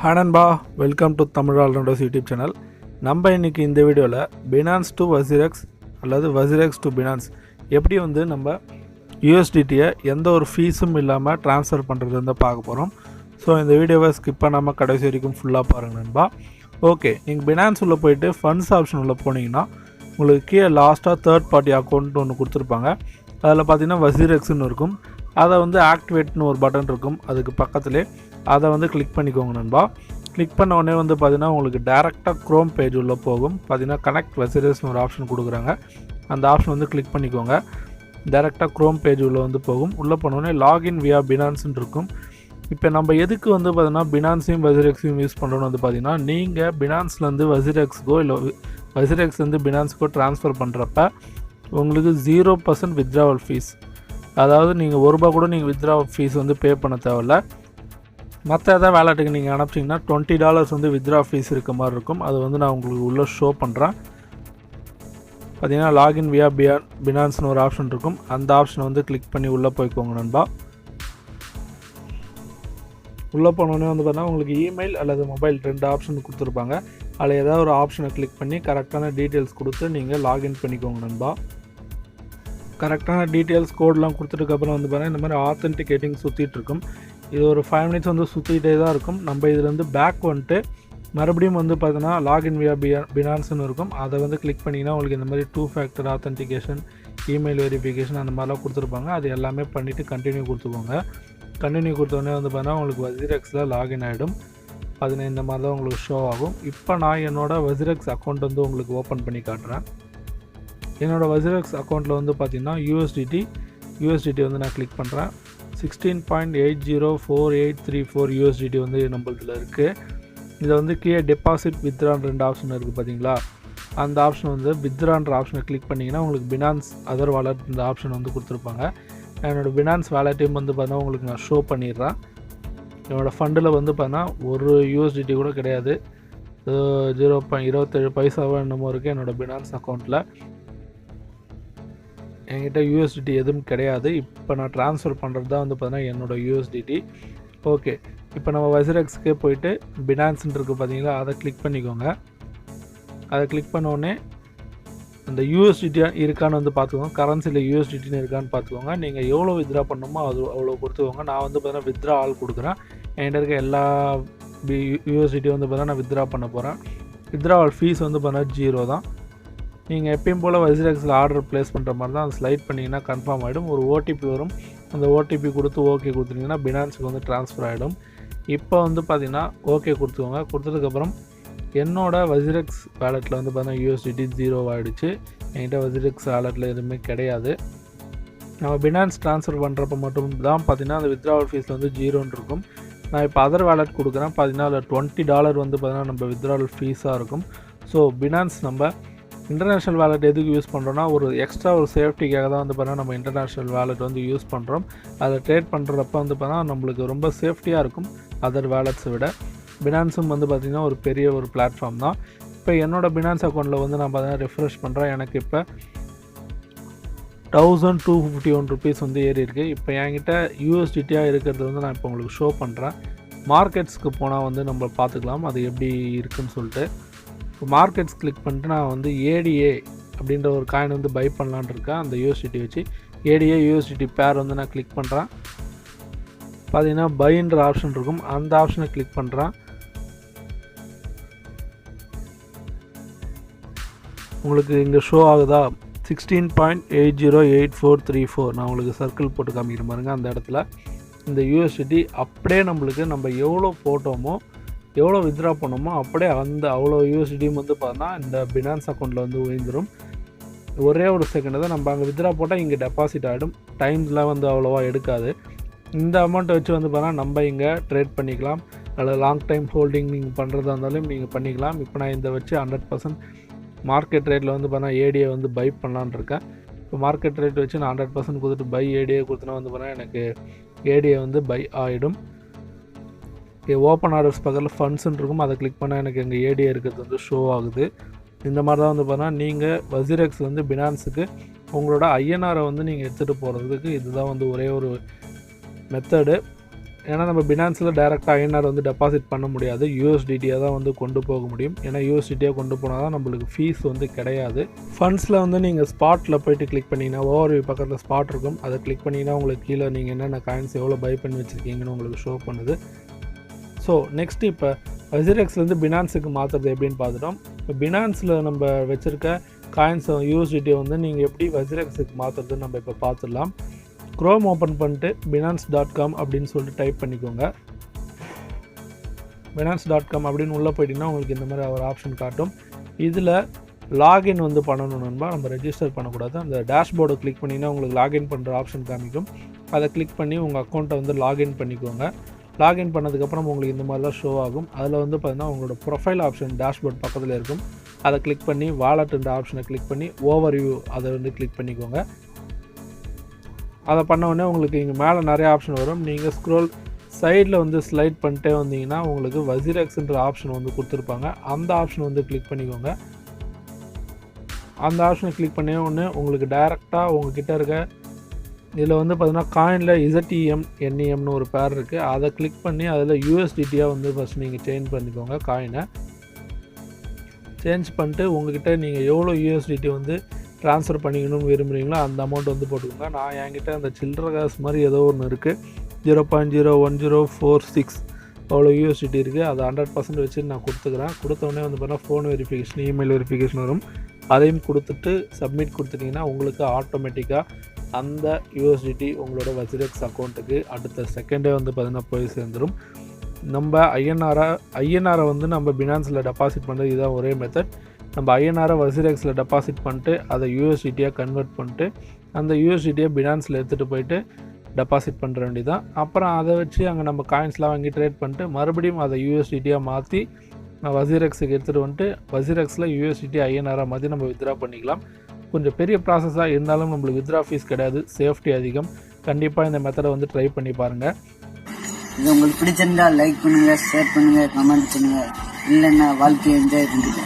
ஹானன்பா welcome to Tamil allrounders YouTube channel. நம்ம இன்றைக்கி இந்த வீடியோவில் பினான்ஸ் டு வசிரெக்ஸ் அல்லது வசிரெக்ஸ் டு பினான்ஸ் எப்படி நம்ம யூஎஸ்டிடியை எந்த ஒரு ஃபீஸும் இல்லாமல் ட்ரான்ஸ்ஃபர் பண்ணுறது பார்க்க போகிறோம். ஸோ இந்த வீடியோவை ஸ்கிப் பண்ணாமல் கடைசி வரைக்கும் ஃபுல்லாக பாருங்கள் நண்பா. ஓகே, நீங்கள் பினான்ஸ் உள்ளே போயிட்டு ஃபண்ட்ஸ் ஆப்ஷன் உள்ளே போனீங்கன்னா உங்களுக்கு கீழே லாஸ்ட்டாக தேர்ட் பார்ட்டி அக்கௌண்ட் ஒன்று கொடுத்துருப்பாங்க. அதில் பார்த்தீங்கன்னா வசிரெக்ஸ்னு இருக்கும். அதை ஆக்டிவேட்னு ஒரு பட்டன் இருக்கும், அதுக்கு பக்கத்துலேயே அதை கிளிக் பண்ணிக்கோங்க நண்பா. கிளிக் பண்ண உடனே பார்த்தீங்கன்னா உங்களுக்கு டேரெக்டாக க்ரோம் பேஜ் உள்ளே போகும். பார்த்தீங்கன்னா கனெக்ட் வசிரெக்ஸ்னு ஒரு ஆப்ஷன் கொடுக்குறாங்க. அந்த ஆப்ஷன் கிளிக் பண்ணிக்கோங்க. டேரெக்டாக க்ரோம் பேஜ் உள்ளே போகும். உள்ளே போனோடனே லாகின் வியா பினான்ஸ்ன்னு இருக்கும். இப்போ நம்ம எதுக்கு பார்த்தீங்கன்னா பினான்ஸையும் வசிரெக்ஸையும் யூஸ் பண்ணுறோன்னு பார்த்தீங்கன்னா, நீங்கள் பினான்ஸ்லேருந்து வசிரெக்ஸ்க்கோ இல்லை வசிரெக்ஸ்லேருந்து பினான்ஸுக்கோ ட்ரான்ஸ்ஃபர் பண்ணுறப்ப உங்களுக்கு 0% வித்ட்ராவல் ஃபீஸ், அதாவது நீங்கள் ₹1 கூட நீங்கள் வித்ட்ராவல் ஃபீஸ் பே பண்ண தேவையில்ல. மற்ற எதாவது வேலெட்டுக்கு நீங்கள் அனுப்பிச்சிங்கன்னா $20 வித்ட்ரா ஃபீஸ் இருக்க மாதிரி இருக்கும். அது நான் உங்களுக்கு உள்ளே ஷோ பண்ணுறேன். பார்த்தீங்கன்னா லாகின் வியா பினான்ஸ்னு ஒரு ஆப்ஷன் இருக்கும். அந்த ஆப்ஷனை கிளிக் பண்ணி உள்ளே போய்க்கோங்க நண்பா. உள்ளே போனோடனே பார்த்தீங்கன்னா உங்களுக்கு இமெயில் அல்லது மொபைல் 2 ஆப்ஷன் கொடுத்துருப்பாங்க. அதில் ஏதாவது ஒரு ஆப்ஷனை கிளிக் பண்ணி கரெக்டான டீட்டெயில்ஸ் கொடுத்து நீங்கள் லாகின் பண்ணிக்கோங்க நண்பா. கரெக்டான டீட்டெயில்ஸ் கோடெலாம் கொடுத்துட்டுக்கப்புறம் பார்த்தீங்கன்னா இந்த மாதிரி ஆத்தென்டிகேட்டிங் சுற்றிட்டுருக்கும். இது ஒரு 5 மினிட்ஸ் சுற்றிகிட்டே தான் இருக்கும். நம்ம இதில் பேக் வந்துட்டு மறுபடியும் பார்த்தீங்கன்னா லாகின் வியா பினான்ஸ்னு இருக்கும். அதை கிளிக் பண்ணிங்கன்னா உங்களுக்கு இந்த மாதிரி 2 ஃபேக்டர் ஆத்தென்டிகேஷன், இமெயில் வெரிஃபிகேஷன் அந்த மாதிரிலாம் கொடுத்துருப்பாங்க. அது எல்லாமே பண்ணிவிட்டு கண்டினியூ கொடுத்துக்கோங்க. கண்டினியூ கொடுத்தோடனே பார்த்தீங்கன்னா உங்களுக்கு வசிரெக்ஸில் லாகின் ஆகிடும். அது இந்த மாதிரி தான் உங்களுக்கு ஷோ ஆகும். இப்போ நான் என்னோடய வசிரெக்ஸ் அக்கௌண்ட் உங்களுக்கு ஓப்பன் பண்ணி காட்டுறேன். என்னோடய வசிரெக்ஸ் அக்கௌண்ட்டில் பார்த்தீங்கன்னா யூஎஸ்டிடி நான் கிளிக் பண்ணுறேன். 16.804834 யூஎஸ்டிடி நம்மளதில் இருக்குது. இதில் கீழே டெபாசிட் வித்ட்ரான் 2 ஆப்ஷன் இருக்குது பார்த்தீங்களா. அந்த ஆப்ஷன் வித்ட்ரான்ற ஆப்ஷனை கிளிக் பண்ணிங்கன்னா உங்களுக்கு பினான்ஸ் அதர் வாலெட் இந்த ஆப்ஷன் கொடுத்துருப்பாங்க. என்னோடய பினான்ஸ் வேலெட்டையும் பார்த்தீங்கன்னா உங்களுக்கு நான் ஷோ பண்ணிடுறேன். என்னோடய ஃபண்டில் பார்த்தீங்கன்னா ஒரு யூஎஸ்டிடி கூட கிடையாது. 0.27 பைசாவோ என்னமோ இருக்குது என்னோடய பினான்ஸ் அக்கௌண்ட்டில். என்கிட்ட யூஎஸ்டிடி எதுவும் கிடையாது. இப்போ நான் ட்ரான்ஸ்ஃபர் பண்ணுறது தான் பார்த்தீங்கன்னா என்னோடய யூஎஸ்டிடி. ஓகே, இப்போ நம்ம வசிரெக்ஸ்க்கே போயிட்டு பினான்ஸ்ன்னு இருக்குது பார்த்தீங்களா, அதை கிளிக் பண்ணிக்கோங்க. அதை கிளிக் பண்ணோடனே அந்த யூஎஸ்டிடியாக இருக்கான்னு பார்த்துக்கோங்க. கரன்சியில் யூஎஸ்டிடின்னு இருக்கான்னு பார்த்துக்கோங்க. நீங்கள் எவ்வளோ வித்ட்ரா பண்ணணுமோ அது அவ்வளோ கொடுத்துக்கோங்க. நான் பார்த்தீங்கன்னா வித்ட்ரா ஆல் கொடுக்குறேன். என்கிட்ட இருக்க எல்லா யூஎஸ்டிடி பார்த்தீங்கன்னா நான் வித்ட்ரா பண்ண போகிறேன். வித்ட்ராவல் ஃபீஸ் பார்த்தீங்கன்னா 0 தான். நீங்கள் எப்பயும் போல் வசிரெக்ஸில் ஆர்டர் ப்ளேஸ் பண்ணுற மாதிரி தான். அதை ஸ்லைட் பண்ணிங்கன்னா கன்ஃபார்ம் ஆகிடும். ஒரு ஓடிபி வரும். அந்த ஓடிபி கொடுத்து ஓகே கொடுத்துட்டிங்கன்னா பினான்ஸுக்கு ட்ரான்ஸ்ஃபர் ஆகிடும். இப்போ பார்த்தீங்கன்னா ஓகே கொடுத்துக்கோங்க. கொடுத்ததுக்கப்புறம் என்னோடய வசிரெக்ஸ் வேலெட்டில் பார்த்தீங்கன்னா யூஎஸ்டிடி 0 ஆகிடுச்சு. என்கிட்ட வசிரெக்ஸ் வேலெட்டில் எதுவுமே கிடையாது. நம்ம பினான்ஸ் ட்ரான்ஸ்ஃபர் பண்ணுறப்ப மட்டும் தான் பார்த்தீங்கன்னா அந்த வித்ட்ராவல் ஃபீஸில் 0ன்னு இருக்கும். நான் இப்போ அதர் வேலெட் கொடுக்குறேன். பார்த்தீங்கன்னா அதில் $20 பார்த்தீங்கன்னா நம்ம வித்ட்ராவல் ஃபீஸாக இருக்கும். ஸோ பினான்ஸ் நம்ம இன்டர்நேஷ்னல் வேலெட் எதுக்கு யூஸ் பண்ணுறோன்னா ஒரு எக்ஸ்ட்ரா ஒரு சேஃப்டிக்காக தான் பார்த்தீங்கன்னா நம்ம இன்டர்நேஷ்னல் வேலெட் யூஸ் பண்ணுறோம். அதை ட்ரேட் பண்ணுறப்ப பார்த்தீங்கன்னா நம்மளுக்கு ரொம்ப சேஃப்டியாக இருக்கும் அதர் வேலெட்ஸை விட. பினான்ஸும் பார்த்திங்கன்னா ஒரு பெரிய ஒரு பிளாட்ஃபார்ம் தான். இப்போ என்னோடய பினான்ஸ் அக்கௌண்ட்டில் நான் பார்த்தீங்கன்னா ரெஃப்ரெஷ் பண்ணுறேன். எனக்கு இப்போ 1251 ருபீஸ் ஏறி இருக்குது. இப்போ என்கிட்ட யூஎஸ்டிடியாக இருக்கிறது நான் இப்போ உங்களுக்கு ஷோ பண்ணுறேன். மார்க்கெட்ஸ்க்கு போனால் நம்ம பார்த்துக்கலாம் அது எப்படி இருக்குதுன்னு சொல்லிட்டு. இப்போ மார்க்கெட்ஸ் கிளிக் பண்ணிட்டு நான் ஏடிஏ அப்படின்ற ஒரு காயின் பை பண்ணலான்னு இருக்கேன். அந்த யூஎஸ்டிடி வச்சு ஏடிஏ யூஎஸ்டிடி பேர் நான் கிளிக் பண்ணுறேன். பார்த்தீங்கன்னா பைன்ற ஆப்ஷன் இருக்கும். அந்த ஆப்ஷனை கிளிக் பண்ணுறேன். உங்களுக்கு இங்கே ஷோ ஆகுதா 16.808434. நான் உங்களுக்கு சர்க்கிள் போட்டு காமிக்கிற பாருங்க. அந்த இடத்துல இந்த யூஎஸ்டிடி அப்படியே நம்ம எவ்வளோ போட்டோமோ எவ்வளோ வித்ட்ரா பண்ணோமோ அப்படியே அவ்வளோ யூஎஸ்டிடியும் பார்த்தோன்னா இந்த பினான்ஸ் அக்கௌண்ட்டில் விழுந்துடும். ஒரே ஒரு செகண்டு தான் நம்ம அங்கே வித்ட்ரா போட்டால் இங்கே டெபாசிட் ஆகிடும். டைம்ஸில் அவ்வளோவா எடுக்காது. இந்த அமௌண்ட்டை வச்சு பார்த்தா நம்ம இங்கே ட்ரேட் பண்ணிக்கலாம். அதில் லாங் டைம் ஹோல்டிங் நீங்கள் பண்ணுறதா இருந்தாலும் நீங்கள் பண்ணிக்கலாம். இப்போ நான் இந்த வச்சு 100% மார்க்கெட் ரேட்டில் பார்த்தா ஏடியை பை பண்ணலான்னு இருக்கேன். இப்போ மார்க்கெட் ரேட் வச்சு நான் 100% கொடுத்துட்டு பை ஏடியை கொடுத்தனா பார்த்தா எனக்கு ஏடியை பை ஆகிடும். ஓப்பன் ஆர்டர்ஸ் பக்கத்தில் ஃபண்ட்ஸ்ன்னு இருக்கும். அதை கிளிக் பண்ணால் எனக்கு எங்கள் ஏடிஏ இருக்கிறது ஷோ ஆகுது. இந்த மாதிரி தான் பார்த்தா நீங்கள் வசிரெக்ஸ் பினான்ஸுக்கு உங்களோட ஐஎன்ஆரை நீங்கள் எடுத்துகிட்டு போகிறதுக்கு இதுதான் ஒரே ஒரு மெத்தடு. ஏன்னா நம்ம பினான்ஸில் டேரெக்டாக INR வந்து டெபாசிட் பண்ண முடியாது, USDTயாக தான் வந்து கொண்டு போக முடியும். ஏன்னா USDTயாக கொண்டு போனால் தான் நம்மளுக்கு ஃபீஸ் வந்து கிடையாது. ஃபண்ட்ஸில் வந்து நீங்கள் ஸ்பாட்டில் போய்ட்டு கிளிக் பண்ணிங்கன்னா ஓவர்வியூ பக்கத்தில் ஸ்பாட் இருக்கும், அதை கிளிக் பண்ணிங்கன்னா உங்களுக்கு கீழே நீங்கள் என்னென்ன காயின்ஸ் எவ்வளோ பை பண்ணி வச்சுருக்கீங்கன்னு உங்களுக்கு ஷோ பண்ணுது. ஸோ நெக்ஸ்ட் இப்போ wazirxலேருந்து பினான்ஸுக்கு மாற்றுறது எப்படின்னு பார்த்துட்டோம். இப்போ பினான்ஸில் நம்ம வச்சுருக்க காயின்ஸ் USDT வந்து நீங்கள் எப்படி wazirxக்கு மாற்றுறதுன்னு நம்ம இப்போ பார்த்துடலாம். க்ரோம் ஓப்பன் பண்ணிட்டு binance.com அப்படின்னு சொல்லிட்டு டைப் பண்ணிக்கோங்க. binance.com அப்படின்னு உள்ளே போயிட்டிங்கன்னா உங்களுக்கு இந்த மாதிரி ஒரு ஆப்ஷன் காட்டும். இதில் லாகின் வந்து பண்ணணும் நண்பா, நம்ம ரெஜிஸ்டர் பண்ணக்கூடாது. அந்த டேஷ்போர்டை கிளிக் பண்ணிங்கன்னா உங்களுக்கு லாகின் பண்ணுற ஆப்ஷன் காமிக்கும். அதை கிளிக் பண்ணி உங்கள் அக்கௌண்ட்டை வந்து லாகின் பண்ணிக்கோங்க. லாகின் பண்ணதுக்கப்புறம் உங்களுக்கு இந்த மாதிரி தான் ஷோ ஆகும். அதில் வந்து பார்த்தீங்கன்னா உங்களோட ப்ரொஃபைல் ஆப்ஷன் டேஷ்போர்ட் பக்கத்தில் இருக்கும். அதை கிளிக் பண்ணி வாலெட்டுன்ற ஆப்ஷனை கிளிக் பண்ணி ஓவர்வியூ அதை வந்து கிளிக் பண்ணிக்கோங்க. அதை பண்ண உடனே உங்களுக்கு இங்கே மேலே நிறைய ஆப்ஷன் வரும். நீங்கள் ஸ்க்ரோல் சைடில் வந்து ஸ்லைட் பண்ணிட்டே வந்தீங்கன்னா உங்களுக்கு wazirxன்ற ஆப்ஷன் வந்து கொடுத்துருப்பாங்க. அந்த ஆப்ஷன் வந்து கிளிக் பண்ணிக்கோங்க. அந்த ஆப்ஷனை கிளிக் பண்ண உடனே உங்களுக்கு டைரெக்டாக உங்ககிட்ட இருக்க இதில் வந்து பார்த்தீங்கன்னா காயினில் ZEM NEMனு ஒரு பேர் இருக்குது. அதை கிளிக் பண்ணி அதில் USDTயாக வந்து ஃபஸ்ட் நீங்கள் சேஞ்ச் பண்ணிக்கோங்க. காயினை சேஞ்ச் பண்ணிட்டு உங்ககிட்ட நீங்கள் எவ்வளோ USDT வந்து ட்ரான்ஸ்ஃபர் பண்ணிக்கணும்னு விரும்புகிறீங்களோ அந்த அமௌண்ட் வந்து போட்டுக்கோங்க. நான் என்கிட்ட அந்த சில்லற காசு மாதிரி ஏதோ ஒன்று இருக்குது, 0.01046 அவ்வளோ USDT இருக்குது. அதை 100% வச்சு நான் கொடுத்துக்கிறேன். கொடுத்தோடனே வந்து பார்த்தீங்கன்னா ஃபோன் வெரிஃபிகேஷன், இமெயில் வெரிஃபிகேஷன் வரும். அதையும் கொடுத்துட்டு சப்மிட் கொடுத்துட்டிங்கன்னா உங்களுக்கு ஆட்டோமேட்டிக்காக அந்த USDT உங்களோட wazirx அக்கௌண்ட்டுக்கு அடுத்த செகண்டே வந்து பார்த்தீங்கன்னா போய் சேர்ந்துடும். நம்ம ஐஎன்ஆரை வந்து நம்ம பினான்ஸில் டெபாசிட் பண்ணுறது இதுதான் ஒரே மெத்தட். நம்ம INR wazirxல டெபாசிட் பண்ணிட்டு அதை USDTயாக கன்வெர்ட் பண்ணிட்டு அந்த USDTயை பினான்ஸில் எடுத்துகிட்டு போயிட்டு டெபாசிட் பண்ணுற வேண்டியதான். அப்புறம் அதை வச்சு அங்கே நம்ம காயின்ஸ்லாம் வாங்கி ட்ரேட் பண்ணிட்டு மறுபடியும் அதை USDTயாக மாற்றி wazirxக்கு எடுத்துகிட்டு வந்துட்டு wazirxல USDT INR மாற்றி நம்ம வித்ட்ரா பண்ணிக்கலாம். கொஞ்சம் பெரிய ப்ராசஸாக இருந்தாலும் நம்மளுக்கு வித்ட்ரா ஃபீஸ் கிடையாது, சேஃப்டி அதிகம். கண்டிப்பாக இந்த மெத்தடை வந்து ட்ரை பண்ணி பாருங்கள். இது உங்களுக்கு பிடிச்சிருந்தா லைக் பண்ணுங்கள், ஷேர் பண்ணுங்கள், கமெண்ட் பண்ணுங்கள். இல்லைன்னா வாழ்க்கையை என்ஜாய் பண்ணிட்டு